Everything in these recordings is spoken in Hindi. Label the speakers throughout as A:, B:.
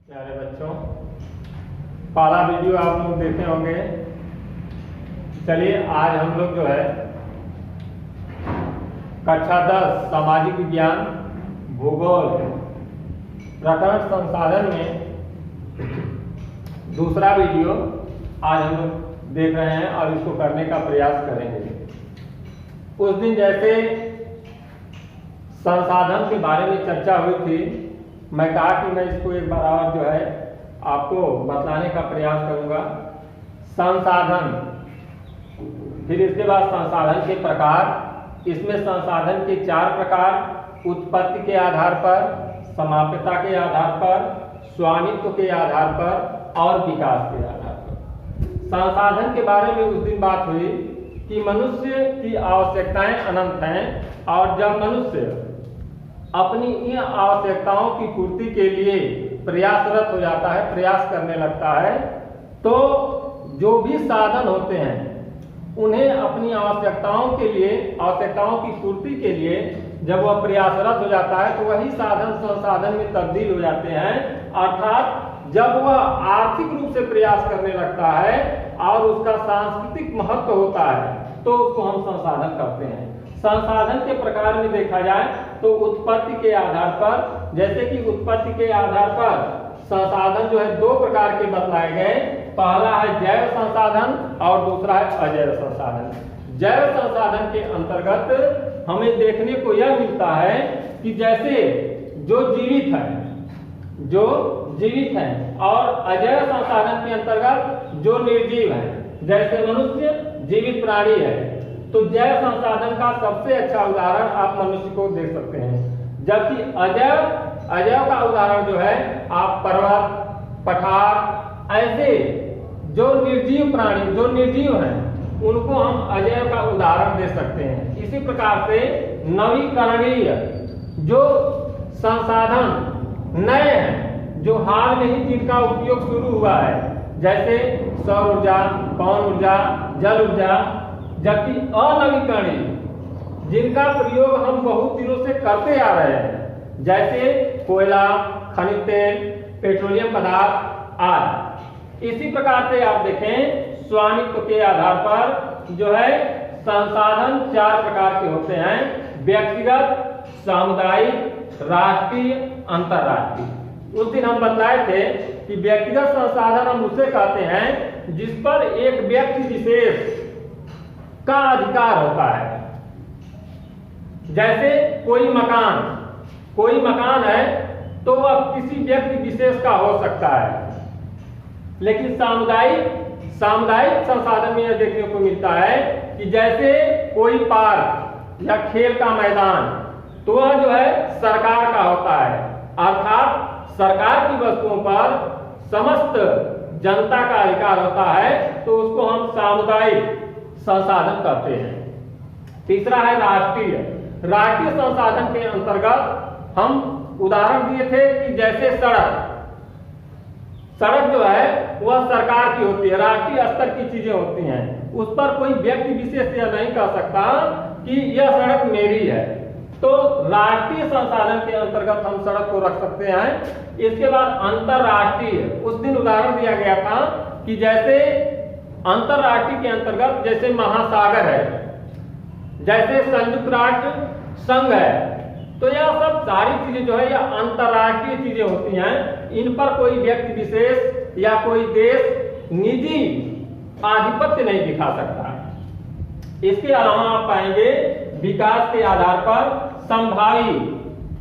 A: प्यारे बच्चों, पहला वीडियो आप लोग देखे होंगे। चलिए आज हम लोग जो है कक्षा 10 सामाजिक विज्ञान भूगोल प्रकरण संसाधन में दूसरा वीडियो आज हम लोग देख रहे हैं और इसको करने का प्रयास करेंगे। उस दिन जैसे संसाधन के बारे में चर्चा हुई थी, मैं कहा कि मैं इसको एक बार और जो है आपको बतलाने का प्रयास करूंगा। संसाधन, फिर इसके बाद संसाधन के प्रकार। इसमें संसाधन के 4 प्रकार: उत्पत्ति के आधार पर, समाप्यता के आधार पर, स्वामित्व के आधार पर और विकास के आधार पर। संसाधन के बारे में उस दिन बात हुई कि मनुष्य की आवश्यकताएं अनंत हैं और जब मनुष्य अपनी इन आवश्यकताओं की पूर्ति के लिए प्रयासरत हो जाता है, प्रयास करने लगता है, तो जो भी साधन होते हैं उन्हें अपनी आवश्यकताओं की पूर्ति के लिए जब वह प्रयासरत हो जाता है तो वही साधन संसाधन में तब्दील हो जाते हैं। अर्थात जब वह आर्थिक रूप से प्रयास करने लगता है और उसका सांस्कृतिक महत्व होता है तो उसको हम संसाधन कहते हैं। संसाधन के प्रकार में देखा जाए तो उत्पत्ति के आधार पर, जैसे कि उत्पत्ति के आधार पर संसाधन जो है 2 प्रकार के बतलाए गए। पहला है जैव संसाधन और दूसरा है अजैव संसाधन। जैव संसाधन के अंतर्गत हमें देखने को यह मिलता है कि जैसे जो जीवित है और अजैव संसाधन के अंतर्गत जो निर्जीव है, जैसे मनुष्य जीवित प्राणी है, तो जैव संसाधन का सबसे अच्छा उदाहरण आप मनुष्य को देख सकते हैं। जबकि अजैव का उदाहरण जो है आप पर्वत, पठार, ऐसे जो निर्जीव प्राणी जो निर्जीव हैं उनको हम अजैव का उदाहरण दे सकते हैं। इसी प्रकार से नवीकरणीय जो संसाधन नए हैं, जो हाल में ही जिनका उपयोग शुरू हुआ है, जैसे सौर ऊर्जा, पवन ऊर्जा, जल ऊर्जा। जबकि अनवीकरणीय जिनका प्रयोग हम बहुत दिनों से करते आ रहे हैं, जैसे कोयला, खनिज तेल, पेट्रोलियम पदार्थ आदि। इसी प्रकार से आप देखें स्वामित्व के आधार पर जो है संसाधन 4 प्रकार के होते हैं: व्यक्तिगत, सामुदायिक, राष्ट्रीय, अंतरराष्ट्रीय। उस दिन हम बतलाए थे कि व्यक्तिगत संसाधन हम उसे कहते हैं जिस पर एक व्यक्ति विशेष का अधिकार होता है। जैसे कोई मकान है तो वह किसी व्यक्ति विशेष का हो सकता है। लेकिन सामुदायिक संसाधन में यह देखने को मिलता है कि जैसे कोई पार्क या खेल का मैदान, तो वह जो है सरकार का होता है। अर्थात सरकार की वस्तुओं पर समस्त जनता का अधिकार होता है, तो उसको हम सामुदायिक संसाधन कहते हैं। तीसरा है राष्ट्रीय संसाधन के अंतर्गत हम उदाहरण दिए थे कि जैसे सड़क जो है वह सरकार की होती है, राष्ट्रीय स्तर की चीजें होती हैं। उस पर कोई व्यक्ति विशेष यह नहीं कह सकता कि यह सड़क मेरी है, तो राष्ट्रीय संसाधन के अंतर्गत हम सड़क को रख सकते हैं। इसके बाद अंतरराष्ट्रीय, उस दिन उदाहरण दिया गया था कि जैसे अंतरराष्ट्रीय के अंतर्गत जैसे महासागर है, जैसे संयुक्त राष्ट्र संघ है, तो यह सब सारी चीजें जो है यह अंतरराष्ट्रीय चीजें होती हैं। इन पर कोई व्यक्ति विशेष या कोई देश निजी आधिपत्य नहीं दिखा सकता। इसके अलावा आप पाएंगे विकास के आधार पर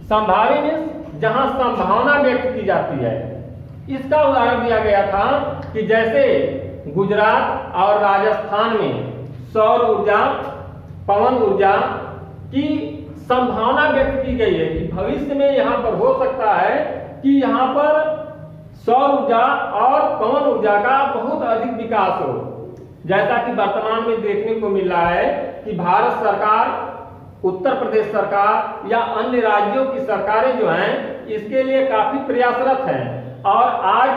A: संभावी में जहां संभावना व्यक्त की जाती है। इसका उदाहरण दिया गया था कि जैसे गुजरात और राजस्थान में सौर ऊर्जा, पवन ऊर्जा की संभावना व्यक्त की गई है कि भविष्य में यहाँ पर हो सकता है कि यहाँ पर सौर ऊर्जा और पवन ऊर्जा का बहुत अधिक विकास हो। जैसा कि वर्तमान में देखने को मिल रहा है कि भारत सरकार, उत्तर प्रदेश सरकार या अन्य राज्यों की सरकारें जो हैं इसके लिए काफी प्रयासरत हैं और आज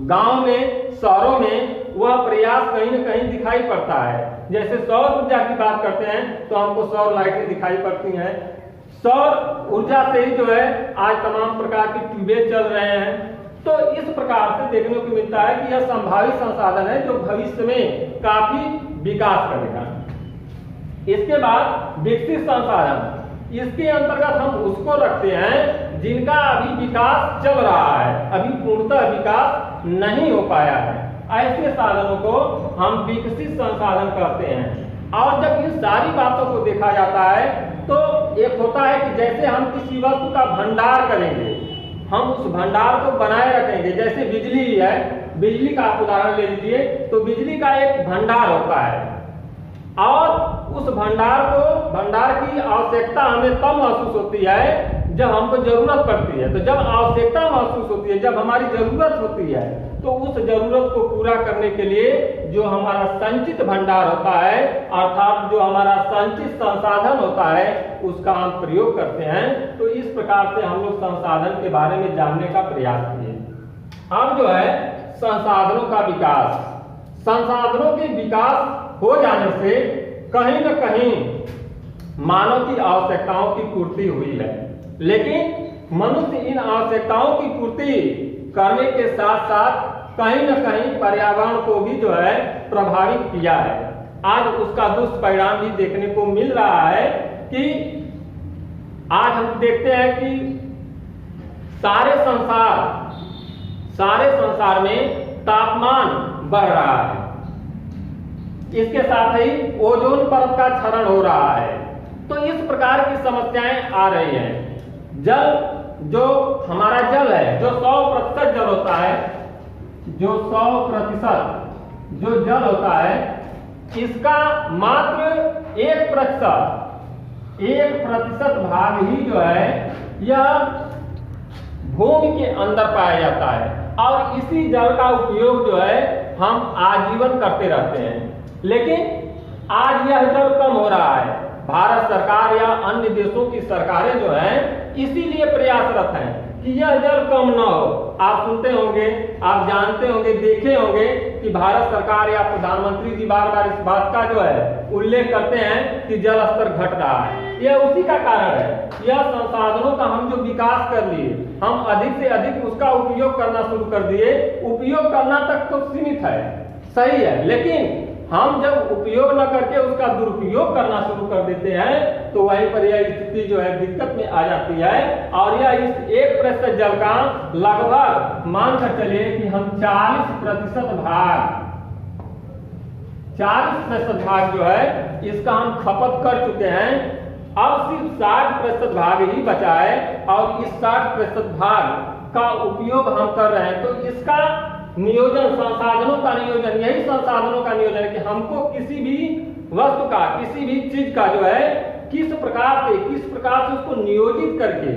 A: गांव में, शहरों में वह प्रयास कहीं न कहीं दिखाई पड़ता है। जैसे सौर ऊर्जा की बात करते हैं तो हमको सौर लाइटें दिखाई पड़ती हैं। सौर ऊर्जा से ही जो है आज तमाम प्रकार की ट्यूबवेल चल रहे हैं। तो इस प्रकार से देखने को मिलता है कि यह संभावित संसाधन है जो भविष्य में काफी विकास करेगा। इसके बाद विकसित संसाधन, इसके अंतर्गत हम उसको रखते हैं जिनका अभी विकास चल रहा है, अभी पूर्णतः विकास नहीं हो पाया है। ऐसे साधनों को हम विकसित संसाधन कहते हैं। और जब इन सारी बातों को देखा जाता है तो एक होता है कि जैसे हम किसी वस्तु का भंडार करेंगे, हम उस भंडार को बनाए रखेंगे। जैसे बिजली है, बिजली का आप उदाहरण ले लीजिए, तो बिजली का एक भंडार होता है और उस भंडार की आवश्यकता हमें तब महसूस होती है जब हमको जरूरत पड़ती है। तो जब आवश्यकता महसूस होती है, जब हमारी जरूरत होती है, तो उस जरूरत को पूरा करने के लिए जो हमारा संचित भंडार होता है, अर्थात जो हमारा संचित संसाधन होता है, उसका हम प्रयोग करते हैं। तो इस प्रकार से हम लोग संसाधन के बारे में जानने का प्रयास किए। अब जो है संसाधनों का विकास, संसाधनों के विकास हो जाने से कहीं न कहीं मानव की आवश्यकताओं की पूर्ति हुई है, लेकिन मनुष्य इन आवश्यकताओं की पूर्ति करने के साथ साथ कहीं न कहीं पर्यावरण को भी जो है प्रभावित किया है। आज उसका दुष्परिणाम भी देखने को मिल रहा है कि आज हम देखते हैं कि सारे संसार में तापमान बढ़ रहा है, इसके साथ ही ओजोन परत का क्षरण हो रहा है। तो इस प्रकार की समस्याएं आ रही हैं। जल, जो हमारा जल है, जो 100% जल होता है, जो 100% जो जल होता है, इसका मात्र 1% भाग ही जो है यह भूमि के अंदर पाया जाता है और इसी जल का उपयोग जो है हम आजीवन करते रहते हैं। लेकिन आज यह जल कम हो रहा है। भारत सरकार या अन्य देशों की सरकारें जो हैं इसीलिए प्रयासरत हैं कि यह जल कम न हो। आप सुनते होंगे, आप जानते होंगे, देखे होंगे कि भारत सरकार या प्रधानमंत्री जी बार बार इस बात का जो है उल्लेख करते हैं कि जल स्तर घट रहा है। यह उसी का कारण है। यह संसाधनों का हम जो विकास कर लिए, हम अधिक से अधिक उसका उपयोग करना शुरू कर दिए। उपयोग करना तक तो सीमित है, सही है, लेकिन हम जब उपयोग न करके उसका दुरुपयोग करना शुरू कर देते हैं तो वहीं पर यह स्थिति जो है दिक्कत में आ जाती है। और यह इस 1% जल का लगभग मानकर चलिए कि हम 40% भाग जो है इसका हम खपत कर चुके हैं। अब सिर्फ 60% भाग ही बचा है और इस 60% भाग का उपयोग हम कर रहे हैं। तो इसका नियोजन, संसाधनों का नियोजन, यही संसाधनों का नियोजन है कि हमको किसी भी वस्तु का, किसी भी चीज का जो है किस प्रकार से उसको नियोजित करके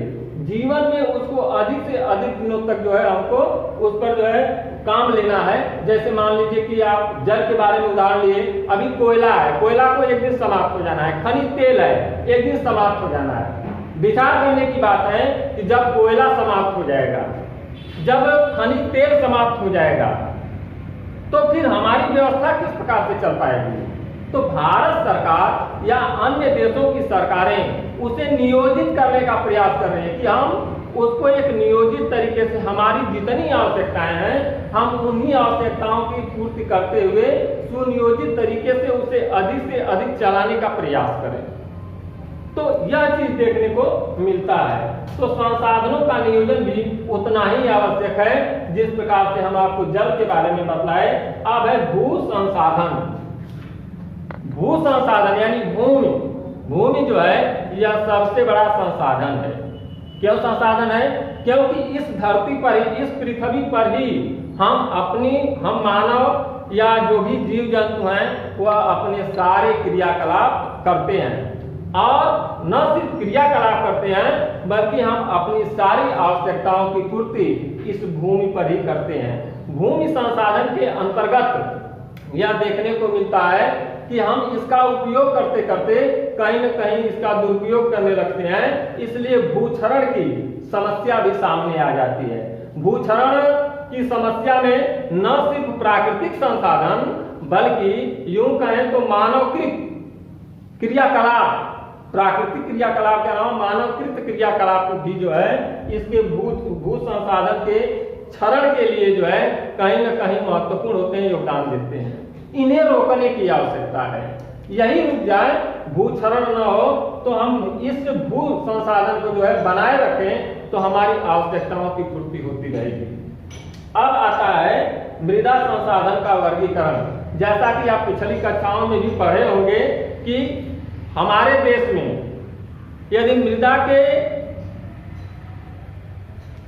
A: जीवन में उसको अधिक से अधिक दिनों तक जो है हमको उस पर जो है काम लेना है। जैसे मान लीजिए कि आप जल के बारे में उदाहरण लिए, अभी कोयला है, कोयला को एक दिन समाप्त हो जाना है, खनिज तेल है, एक दिन समाप्त हो जाना है। विचार करने की बात है कि जब कोयला समाप्त हो जाएगा, जब खनिज तेल समाप्त हो जाएगा, तो फिर हमारी व्यवस्था किस प्रकार से चल पाएगी। तो भारत सरकार या अन्य देशों की सरकारें उसे नियोजित करने का प्रयास कर रहे हैं कि हम उसको एक नियोजित तरीके से हमारी जितनी आवश्यकताएं हैं हम उन्हीं आवश्यकताओं की पूर्ति करते हुए सुनियोजित तरीके से उसे अधिक चलाने का प्रयास करें। तो यह चीज देखने को मिलता है। तो संसाधनों का नियोजन भी उतना ही आवश्यक है जिस प्रकार से हम आपको जल के बारे में बतलाए। अब है भू संसाधन। भू संसाधन यानी भूमि। भूमि जो है यह सबसे बड़ा संसाधन है। क्यों संसाधन है? क्योंकि इस धरती पर ही, इस पृथ्वी पर ही हम मानव या जो भी जीव जंतु हैं वह अपने सारे क्रियाकलाप करते हैं। और न सिर्फ क्रियाकलाप करते हैं बल्कि हम अपनी सारी आवश्यकताओं की पूर्ति इस भूमि पर ही करते हैं। भूमि संसाधन के अंतर्गत यह देखने को मिलता है कि हम इसका उपयोग करते करते कहीं न कहीं इसका दुरुपयोग करने लगते हैं। इसलिए भूक्षरण की समस्या भी सामने आ जाती है। भूक्षरण की समस्या में न सिर्फ प्राकृतिक संसाधन बल्कि यूं कहें तो मानवकृत क्रियाकलाप, प्राकृतिक क्रियाकलाप के अलावा मानवकृत क्रियाकलाप भी जो है इसके भू संसाधन के क्षरण के लिए जो है कहीं ना कहीं महत्वपूर्ण होते हैं, योगदान देते हैं। इन्हें रोकने की आवश्यकता है। यही रुक जाए, भूक्षरण न हो, तो हम इस भू संसाधन को जो है बनाए रखें तो हमारी आवश्यकताओं की पूर्ति होती रहेगी। अब आता है मृदा संसाधन का वर्गीकरण। जैसा कि आप पिछली कक्षाओं में भी पढ़े होंगे कि हमारे देश में यदि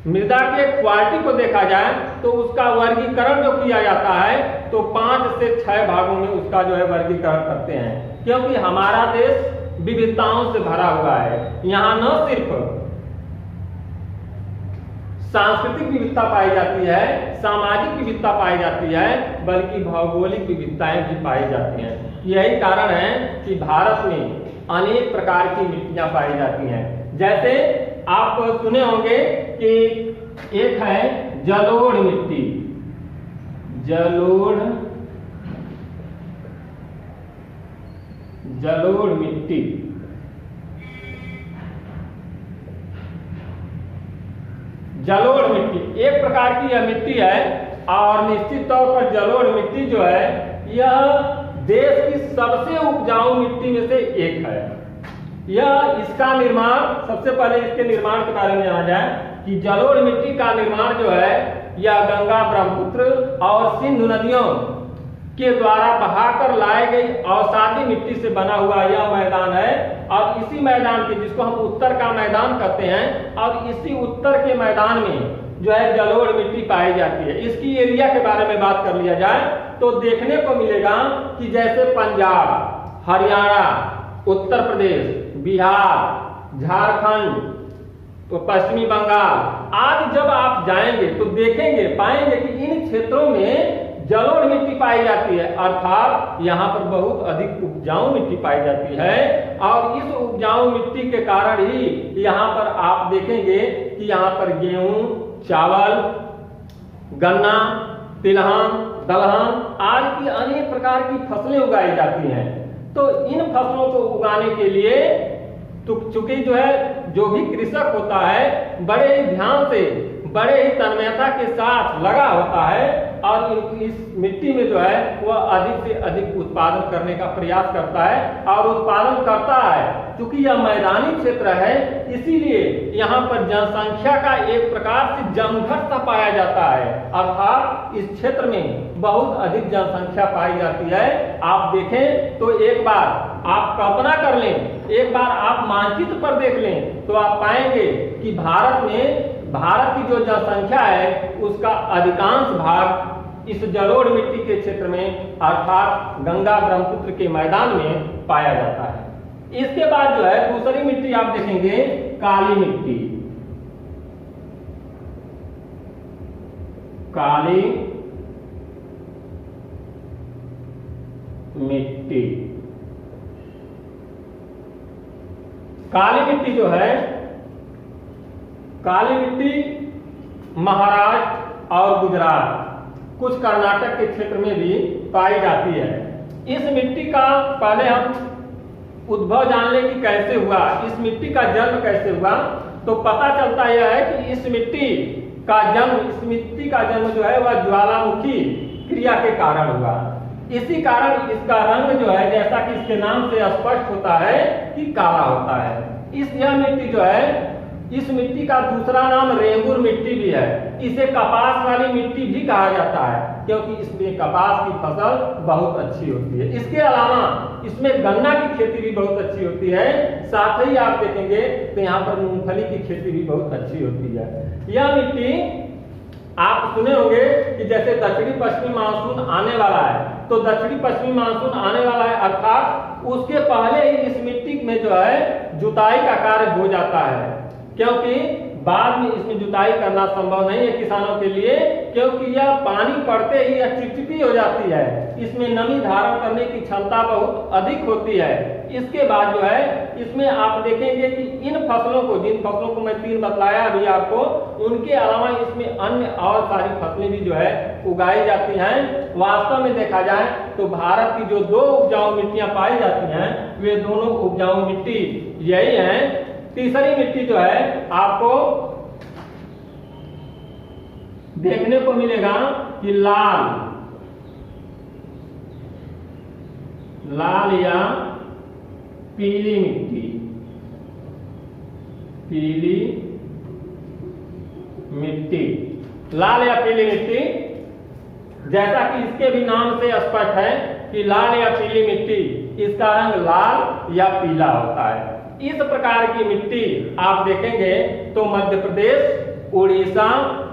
A: मृदा के क्वालिटी को देखा जाए तो उसका वर्गीकरण जो किया जाता है तो 5 से 6 भागों में उसका जो है वर्गीकरण करते हैं, क्योंकि हमारा देश विविधताओं से भरा हुआ है। यहाँ न सिर्फ सांस्कृतिक विविधता पाई जाती है, सामाजिक विविधता पाई जाती है, बल्कि भौगोलिक विविधताएं भी पाई जाती हैं। यही कारण है कि भारत में अनेक प्रकार की मिट्टियां पाई जाती हैं। जैसे आप सुने होंगे कि एक है जलोढ़ मिट्टी। जलोढ़ मिट्टी जलोढ़ मिट्टी एक प्रकार की यह मिट्टी है और निश्चित तौर पर जलोढ़ मिट्टी जो है यह देश की सबसे उपजाऊ मिट्टी में से एक है। इसका निर्माण, सबसे पहले इसके निर्माण के बारे में जाना जाए कि जलोढ़ मिट्टी का निर्माण जो है यह गंगा, ब्रह्मपुत्र और सिंधु नदियों के द्वारा बहाकर लाई गई अवसादी मिट्टी से बना हुआ यह मैदान है। और इसी मैदान के, जिसको हम उत्तर का मैदान कहते हैं, और इसी उत्तर के मैदान में जो है जलोढ़ मिट्टी पाई जाती है। इसकी एरिया के बारे में बात कर लिया जाए तो देखने को मिलेगा कि जैसे पंजाब, हरियाणा, उत्तर प्रदेश, बिहार, झारखंड, तो पश्चिमी बंगाल आदि जब आप जाएंगे तो देखेंगे, पाएंगे कि इन क्षेत्रों में जलोढ़ मिट्टी पाई जाती है, अर्थात यहाँ पर बहुत अधिक उपजाऊ मिट्टी पाई जाती है। और इस उपजाऊ मिट्टी के कारण ही यहाँ पर आप देखेंगे कि यहाँ पर गेहूं, चावल, गन्ना, तिलहन, दलहन आदि की अनेक प्रकार की फसलें उगाई जाती हैं। तो इन फसलों को उगाने के लिए चूंकि जो भी कृषक होता है बड़े ही ध्यान से, बड़े ही तन्मयता के साथ लगा होता है और इस मिट्टी में जो है वह अधिक से अधिक उत्पादन करने का प्रयास करता है और उत्पादन करता है। क्योंकि यह मैदानी क्षेत्र है, इसीलिए यहाँ पर जनसंख्या का एक प्रकार से जमघट सा पाया जाता है, अर्थात इस क्षेत्र में बहुत अधिक जनसंख्या पाई जाती है। आप देखें तो एक बार आप कल्पना कर लें, एक बार आप मानचित्र पर देख लें तो आप पाएंगे कि भारत की जो जनसंख्या है उसका अधिकांश भाग इस जलोढ़ मिट्टी के क्षेत्र में अर्थात गंगा ब्रह्मपुत्र के मैदान में पाया जाता है। इसके बाद जो है दूसरी मिट्टी आप देखेंगे काली मिट्टी। काली मिट्टी, काली मिट्टी जो है, काली मिट्टी महाराष्ट्र और गुजरात, कुछ कर्नाटक के क्षेत्र में भी पाई जाती है। इस मिट्टी का पहले हम उद्भव जानने की कैसे हुआ, इस मिट्टी का जन्म कैसे हुआ, तो पता चलता यह है कि इस मिट्टी का जन्म जो है वह ज्वालामुखी क्रिया के कारण हुआ। इसी कारण इसका रंग जो है, जैसा कि इसके नाम से स्पष्ट होता है कि काला होता है। यह मिट्टी जो है, इस मिट्टी का दूसरा नाम रेंगुर मिट्टी भी है। इसे कपास वाली मिट्टी भी कहा जाता है क्योंकि इसमें कपास की फसल बहुत अच्छी होती है। इसके अलावा इसमें गन्ना की खेती भी बहुत अच्छी होती है। साथ ही आप देखेंगे तो यहाँ पर मूंगफली की खेती भी बहुत अच्छी होती है। यह मिट्टी आप सुने होंगे कि जैसे दक्षिणी पश्चिमी मानसून आने वाला है, तो दक्षिणी पश्चिमी मानसून आने वाला है अर्थात उसके पहले ही इस मिट्टी में जो है जुताई का कार्य हो जाता है, क्योंकि बाद में इसमें जुताई करना संभव नहीं है किसानों के लिए, क्योंकि यह पानी पड़ते ही यह चिपचिपी हो जाती है। इसमें नमी धारण करने की क्षमता बहुत अधिक होती है। इसके बाद जो है इसमें आप देखेंगे कि इन फसलों को, जिन फसलों को मैं 3 बतलाया अभी आपको, उनके अलावा इसमें अन्य और सारी फसलें भी जो है उगाई जाती हैं। वास्तव में देखा जाए तो भारत की जो 2 उपजाऊ मिट्टियां पाई जाती हैं वे दोनों उपजाऊ मिट्टी यही हैं। तीसरी मिट्टी जो है आपको देखने को मिलेगा कि लाल या पीली मिट्टी, लाल या पीली मिट्टी, जैसा कि इसके भी नाम से स्पष्ट है कि लाल या पीली मिट्टी, इसका रंग लाल या पीला होता है। इस प्रकार की मिट्टी आप देखेंगे तो मध्य प्रदेश, उड़ीसा,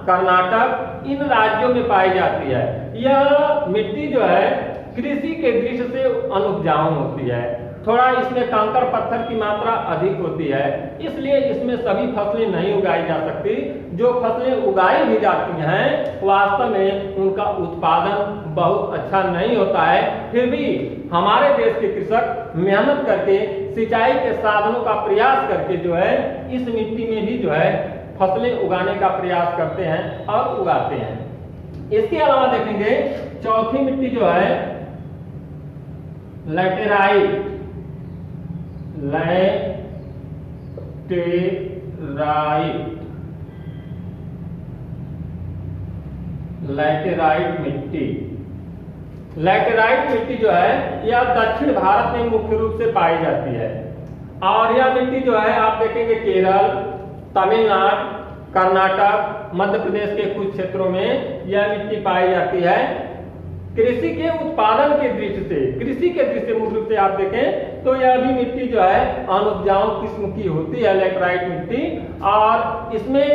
A: कर्नाटक इन राज्यों में पाई जाती है। यह मिट्टी जो है कृषि के दृष्टि से अनुपजाऊ होती है, थोड़ा इसमें कंकड़ पत्थर की मात्रा अधिक होती है, इसलिए इसमें सभी फसलें नहीं उगाई जा सकती। जो फसलें उगाई भी जाती हैं वास्तव में उनका उत्पादन बहुत अच्छा नहीं होता है। फिर भी हमारे देश के कृषक मेहनत करके सिंचाई के साधनों का प्रयास करके जो है इस मिट्टी में भी जो है फसलें उगाने का प्रयास करते हैं और उगाते हैं। इसके अलावा देखेंगे चौथी मिट्टी जो है लैटेराइट मिट्टी। लैटेराइट मिट्टी जो है यह दक्षिण भारत में मुख्य रूप से पाई जाती है और यह मिट्टी जो है आप देखेंगे केरल, तमिलनाडु, कर्नाटक, मध्य प्रदेश के कुछ क्षेत्रों में यह मिट्टी पाई जाती है। कृषि के उत्पादन के दृष्टि से, कृषि के दृष्टि से मुख्य रूप से आप देखें तो यह भी मिट्टी जो है अनुपजाऊ किस्म की होती है, लैटेराइट मिट्टी। और इसमें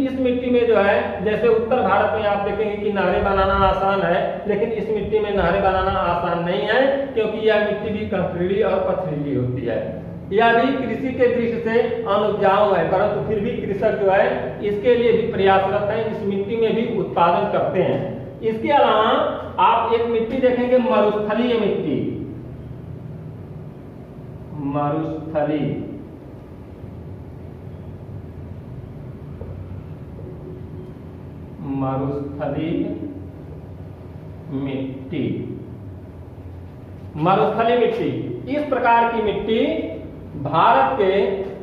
A: इस मिट्टी में जो है जैसे उत्तर भारत में आप देखेंगे कि नहरें बनाना आसान है, लेकिन इस मिट्टी में नहरें बनाना आसान नहीं है क्योंकि यह मिट्टी भी कंकरीली और पथरीली होती है। यह भी कृषि के दृष्टि से अनुपजाऊ है, परंतु फिर भी कृषक जो है इसके लिए भी प्रयासरत है, इस मिट्टी में भी उत्पादन करते हैं। इसके अलावा आप एक मिट्टी देखेंगे मरुस्थलीय मिट्टी, मरुस्थलीय मिट्टी। मरुस्थलीय मिट्टी, इस प्रकार की मिट्टी भारत के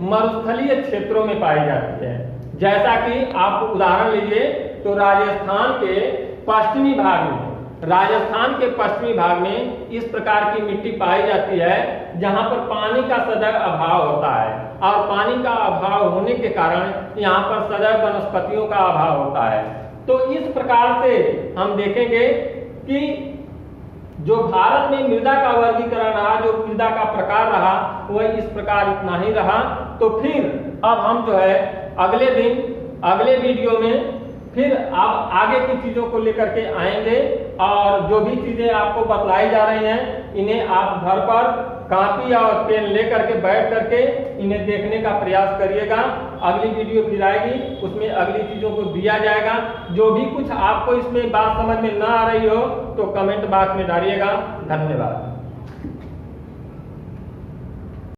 A: मरुस्थलीय क्षेत्रों में पाई जाती है। जैसा कि आप उदाहरण लीजिए तो राजस्थान के पश्चिमी भाग में इस प्रकार की मिट्टी पाई जाती है जहां पर पानी का सदैव अभाव होता है और पानी का अभाव होने के कारण यहाँ पर सदैव वनस्पतियों का अभाव होता है। तो इस प्रकार से हम देखेंगे कि जो भारत में मृदा का वर्गीकरण रहा, जो मृदा का प्रकार रहा वह इस प्रकार इतना ही रहा। तो फिर अब हम जो है अगले वीडियो में फिर आप आगे की चीजों को लेकर के आएंगे और जो भी चीजें आपको बतलाई जा रही हैं इन्हें आप घर पर कॉपी और पेन लेकर के बैठ करके इन्हें देखने का प्रयास करिएगा। अगली वीडियो फिर आएगी, उसमें अगली चीजों को दिया जाएगा। जो भी कुछ आपको इसमें बात समझ में न आ रही हो तो कमेंट बॉक्स में डालिएगा। धन्यवाद।